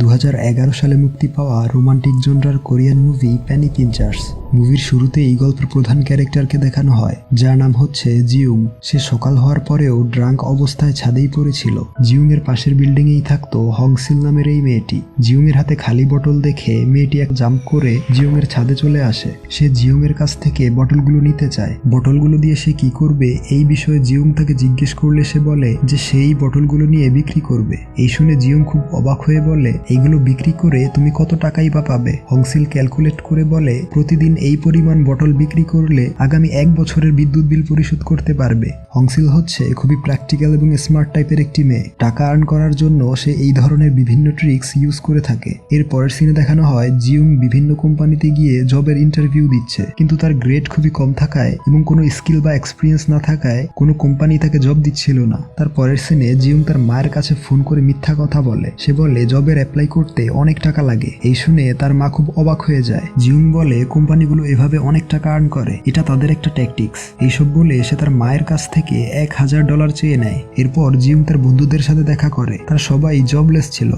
2011 সালে মুক্তি পাওয়া রোমান্টিক জনরার কোরিয়ান মুভি পেনি পিঞ্চার্স। মুভির শুরুতে এই গল্পের প্রধান ক্যারেক্টারকে দেখানো হয়, যার নাম হচ্ছে জিউং। সে সকাল হওয়ার পরেও ড্রাঙ্ক অবস্থায় ছাদেই পড়েছিল। জিউং এর পাশের বিল্ডিংয়েই থাকতো হংসিল নামের এই মেয়েটি। জিউং এর হাতে খালি বটল দেখে মেয়েটি এক জাম্প করে জিউং এর ছাদে চলে আসে। সে জিউং এর কাছ থেকে বটলগুলো নিতে চায়। বটলগুলো দিয়ে সে কি করবে এই বিষয়ে জিউং তাকে জিজ্ঞেস করলে সে বলে যে সেই বটলগুলো নিয়ে বিক্রি করবে। এই শুনে জিউং খুব অবাক হয়ে বলে, এইগুলো বিক্রি করে তুমি কত টাকাই বা পাবে? হংসিল ক্যালকুলেট করে বলে, প্রতিদিন এই পরিমাণ বটল বিক্রি করলে আগামী 1 বছরের বিদ্যুৎ বিল পরিশোধ করতে পারবে। হংসিল হচ্ছে খুবই প্র্যাকটিক্যাল এবং স্মার্ট টাইপের একটি মেয়ে। টাকা আর্ন করার জন্য সে এই ধরনের বিভিন্ন ট্রিক্স ইউজ করে থাকে। এর পরের সিনে দেখানো হয় জিউং বিভিন্ন কোম্পানিতে গিয়ে জবের ইন্টারভিউ দিচ্ছে, কিন্তু তার গ্রেড খুবই কম থাকায় এবং কোনো স্কিল বা এক্সপিরিয়েন্স না থাকায় কোনো কোম্পানি তাকে জব দিচ্ছিল না। তার পরের সিনে জিউং তার মায়ের কাছে ফোন করে মিথ্যা কথা বলে। সে বলে জবের অ্যাপ্লাই করতে অনেক টাকা লাগে। এই শুনে তার মা খুব অবাক হয়ে যায়। জিউং বলে কোম্পানিগুলো এভাবে অনেক টাকা আর্ন করে, এটা তাদের একটা ট্যাকটিক্স। এইসব বলে সে তার মায়ের কাছ থেকে $1000 চেয়ে নেয়। এরপর জিউং তার বন্ধুদের সাথে দেখা করে। তারা সবাই জবলেস ছিল।